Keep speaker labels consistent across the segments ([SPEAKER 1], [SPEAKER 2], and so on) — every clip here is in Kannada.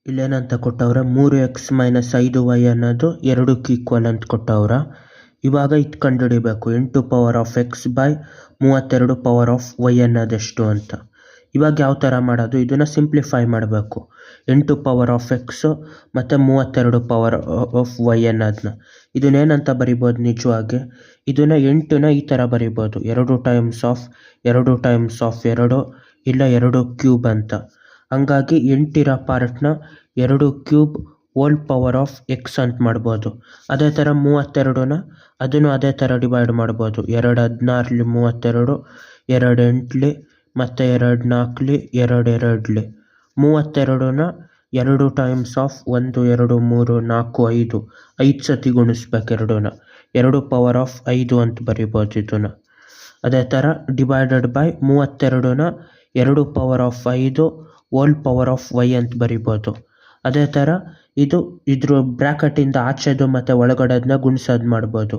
[SPEAKER 1] ಇಲ್ಲೇನಂತ ಕೊಟ್ಟವ್ರೆ 3x - 5y ಅನ್ನೋದು 2ಕ್ಕೆ ಈಕ್ವಲ್ ಅಂತ ಕೊಟ್ಟವ್ರ. ಇವಾಗ ಇದು ಕಂಡುಹಿಡಿಬೇಕು 8 ಅನ್ನೋದೆಷ್ಟು ಅಂತ. ಇವಾಗ ಯಾವ ಥರ ಮಾಡೋದು, ಇದನ್ನು ಸಿಂಪ್ಲಿಫೈ ಮಾಡಬೇಕು. 8x ಮತ್ತು 32y ಅನ್ನೋದನ್ನ ಇದನ್ನೇನಂತ ಬರಿಬೋದು ನಿಜವಾಗಿ, ಇದನ್ನು 8ನ ಈ ಥರ ಬರಿಬೋದು 2 ಟೈಮ್ಸ್ ಆಫ್ 2 ಇಲ್ಲ 2 ಕ್ಯೂಬ್ ಅಂತ. ಹಂಗಾಗಿ 8 ಇರೋ ಪಾರ್ಟ್ನ 2 cube hole power of X ಅಂತ ಮಾಡ್ಬೋದು. ಅದೇ ಥರ 32ನ ಅದನ್ನು ಅದೇ ಥರ ಡಿವೈಡ್ ಮಾಡ್ಬೋದು. 2 16 32, 2 8 ಮತ್ತು 2 4 2 2. 32ನ 2 ಟೈಮ್ಸ್ ಆಫ್ 1 2 3 4 5 ಸತಿ ಗುಣಿಸ್ಬೇಕು 2ನ 2 ಪವರ್ ಆಫ್ 5 ಅಂತ ಬರಿಬೋದು ಇದನ್ನು. ಅದೇ ಥರ ಡಿವೈಡೆಡ್ ಬೈ 32ನ 2 power of 5 whole power of y ಅಂತ ಬರಿಬೋದು. ಅದೇ ಥರ ಇದ್ರ ಬ್ರ್ಯಾಕೆಟಿಂದ ಆಚೆದು ಮತ್ತು ಒಳಗಡೆದನ್ನ ಗುಣಿಸೋದು ಮಾಡ್ಬೋದು.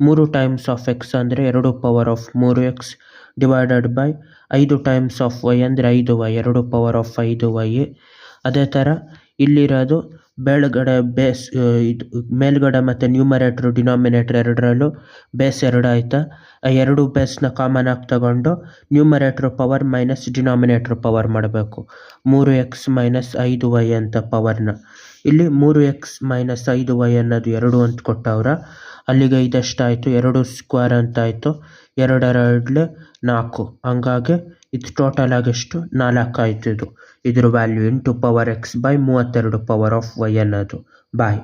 [SPEAKER 1] 3 ಟೈಮ್ಸ್ ಆಫ್ ಎಕ್ಸ್ ಅಂದರೆ 2 power of 3x divided by 5 times of y ಅಂದರೆ 5y 2 ಪವರ್ ಆಫ್ 5y. ಅದೇ ಥರ ಇಲ್ಲಿರೋದು ಮೇಲ್ಗಡೆ ಮತ್ತು ನ್ಯೂಮರೇಟ್ರು ಡಿನಾಮಿನೇಟ್ರ್ ಎರಡರಲ್ಲೂ ಬೇಸ್ 2 ಆಯಿತಾ. ಆ 2 ಬೇಸ್ನ ಕಾಮನ್ ಆಗಿ ತಗೊಂಡು ನ್ಯೂಮರೇಟ್ರ್ ಪವರ್ ಮೈನಸ್ ಡಿನಾಮಿನೇಟ್ರ್ ಪವರ್ ಮಾಡಬೇಕು. 3x - 5y ಅಂತ ಪವರ್ನ ಇಲ್ಲಿ 3x - 5y ಅನ್ನೋದು 2 ಅಂತ ಕೊಟ್ಟವ್ರ. ಅಲ್ಲಿಗೆ ಇದೆಷ್ಟಾಯಿತು 2 ಸ್ಕ್ವೇರ್ ಅಂತ ಆಯಿತು. 2 2 4. ಹಂಗಾಗಿ ಇದು ಟೋಟಲ್ ಆಗೆಷ್ಟು 4 ಆಯಿತು. ಇದ್ರ value 8x/32 power of y ಅನ್ನೋದು. ಬಾಯ್.